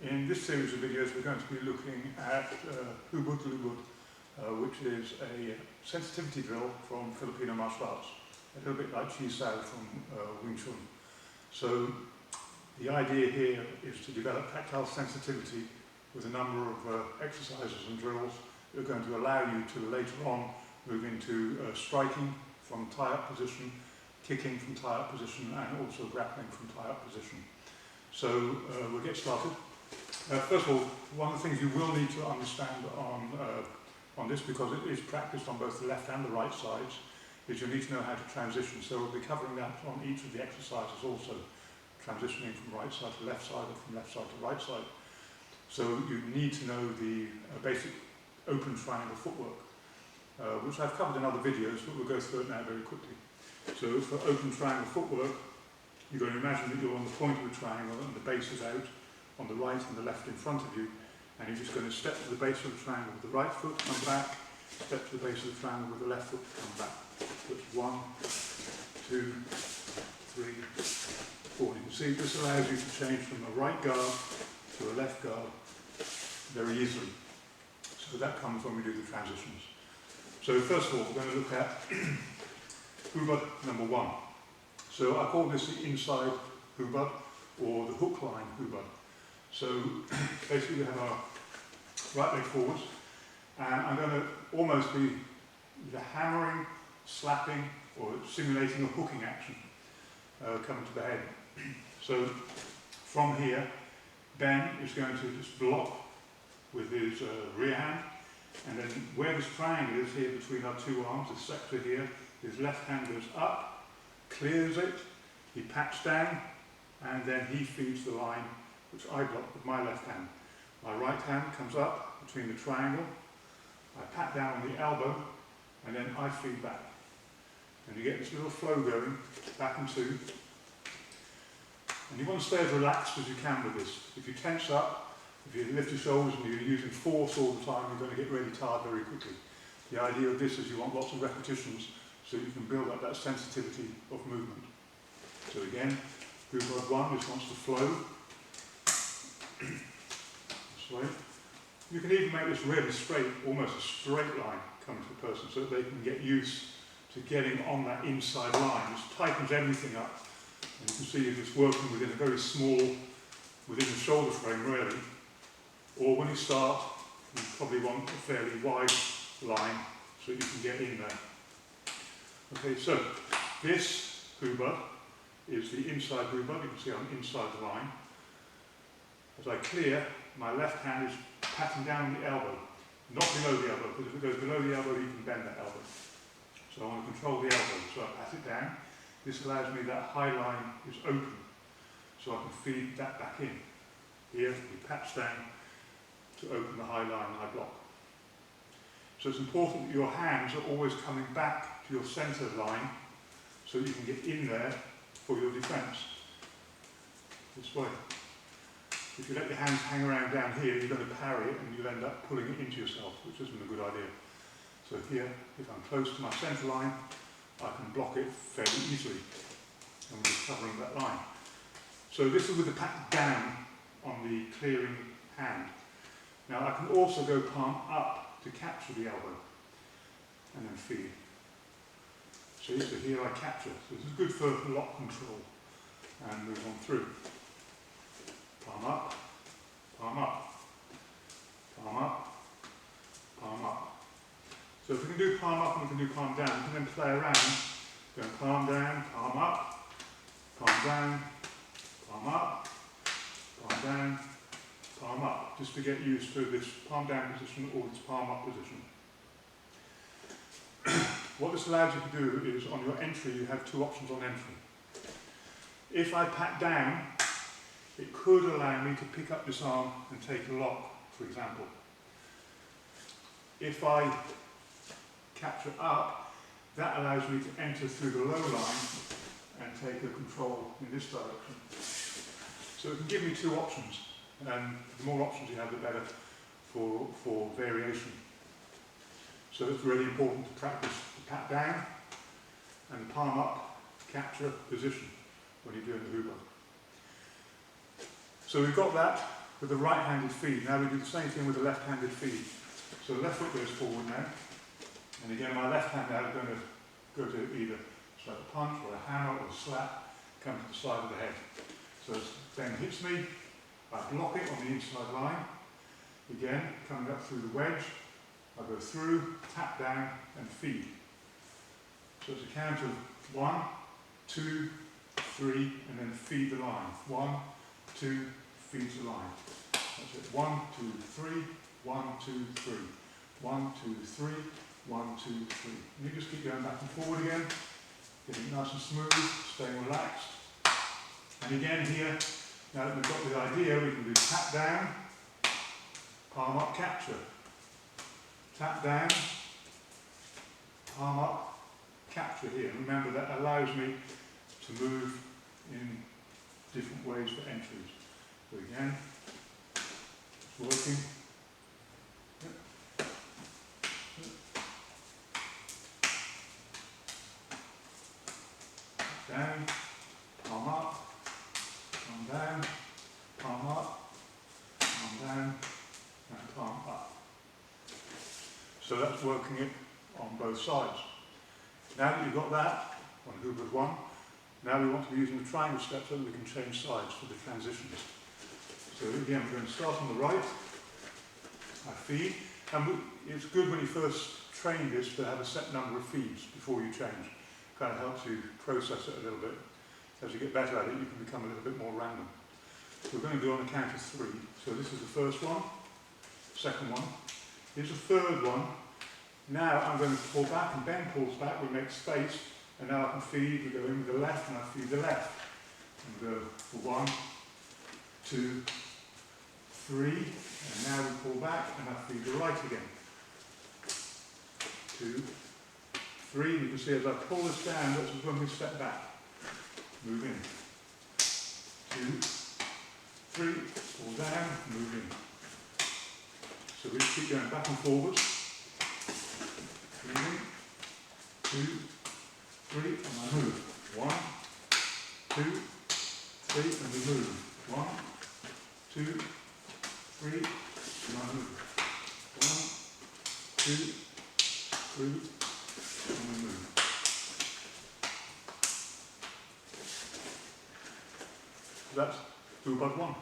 In this series of videos we're going to be looking at Hubud, Lubud, which is a sensitivity drill from Filipino martial arts, a little bit like Chi Sao from Wing Chun. So the idea here is to develop tactile sensitivity with a number of exercises and drills that are going to allow you to later on move into striking from tie-up position, kicking from tie-up position, and also grappling from tie-up position. So we'll get started. First of all, one of the things you will need to understand on this, because it is practiced on both the left and the right sides, is you need to know how to transition. So we'll be covering that on each of the exercises also, transitioning from right side to left side or from left side to right side. So you need to know the basic open triangle footwork, which I've covered in other videos, but we'll go through it now very quickly. So for open triangle footwork, you're going to imagine that you're on the point of a triangle and the base is out on the right and the left in front of you, and you're just going to step to the base of the triangle with the right foot, come back, step to the base of the triangle with the left foot, come back. So it's 1, 2, 3, 4. You can see this allows you to change from a right guard to a left guard very easily. So that comes when we do the transitions. So first of all, we're going to look at Hubud number 1. So I call this the inside Hubud or the hook line Hubud. So basically we have our right leg forwards, and I'm going to almost be either hammering, slapping, or simulating a hooking action coming to the head. So from here, Ben is going to just block with his rear hand, and then where this triangle is here between our two arms, this sector here, his left hand goes up, clears it, he pats down, and then he feeds the line, which I block with my left hand. My right hand comes up between the triangle, I pat down on the elbow, and then I feed back. And you get this little flow going, back and two. And you want to stay as relaxed as you can with this. If you tense up, if you lift your shoulders and you're using force all the time, you're going to get really tired very quickly. The idea of this is you want lots of repetitions so you can build up that sensitivity of movement. So again, Hubud 1 just wants to flow. This way. You can even make this really straight, almost a straight line coming to the person so that they can get used to getting on that inside line. This tightens everything up. And you can see if it's working within a very small, within the shoulder frame really. Or when you start, you probably want a fairly wide line so you can get in there. Okay, so this Hubud is the inside Hubud. You can see I'm inside the line. As I clear, my left hand is patting down the elbow, not below the elbow, because if it goes below the elbow, you can bend that elbow. So I want to control the elbow, so I pat it down. This allows me that high line is open, so I can feed that back in. Here, he pats down to open the high line and I block. So it's important that your hands are always coming back to your centre line, so you can get in there for your defence. This way. If you let your hands hang around down here, you're going to parry it and you'll end up pulling it into yourself, which isn't a good idea. So here, if I'm close to my centre line, I can block it fairly easily. And we're just covering that line. So this is with the pat down on the clearing hand. Now I can also go palm up to capture the elbow and then feed. See, so here I capture. So this is good for lock control and move on through. Palm up, palm up, palm up, palm up. So if we can do palm up and we can do palm down, we can then play around, going palm down, palm up, palm down, palm up, palm down, palm up, just to get used to this palm down position or this palm up position. What this allows you to do is on your entry, you have two options on entry. If I pat down, it could allow me to pick up this arm and take a lock, for example. If I capture up, that allows me to enter through the low line and take a control in this direction. So it can give me two options, and the more options you have, the better for variation. So it's really important to practice the pat down and the palm up capture position when you're doing the Hubud. So we've got that with the right-handed feed. Now we do the same thing with the left-handed feed. So the left foot goes forward now, and again my left hand now is going to go to either like a punch or a hammer or a slap, come to the side of the head. So as Ben hits me, I block it on the inside line. Again, coming up through the wedge, I go through, tap down and feed. So it's a count of 1, 2, 3 and then feed the line. 1, 2, feeds the line. That's it. 1, 2, 3, 1, 2, 3. 1, 2, 3, 1, 2, 3. And you just keep going back and forward again, getting nice and smooth, staying relaxed. And again here, now that we've got the idea, we can do tap down, palm up, capture. Tap down, palm up, capture here. Remember that allows me to move in different ways for entries. So again, it's working. Down, palm up, palm down, palm up, palm down, and palm up. So that's working it on both sides. Now that you've got that on Hubud 1, now we want to be using the triangle step so that we can change sides for the transitions. So again, we're going to start on the right. I feed, and it's good when you first train this to have a set number of feeds before you change. Kind of helps you process it a little bit. As you get better at it, you can become a little bit more random. So we're going to do on a count of 3. So this is the first one, second one. Here's the third one. Now I'm going to pull back, and Ben pulls back, we make space, and now I can feed, we go in with the left, and I feed the left. And we go for 1, 2, 3, and now we pull back, and I feed the right again. 2, 3, you can see as I pull this down, that's when we step back. Move in. 2, 3, pull down, move in. So we keep going back and forwards. 3, 2, 3, and I move. 1, 2, 3, and we move. 1, 2, 3, and I move. 1, 2, 3, and we move. So that's Lubud 1.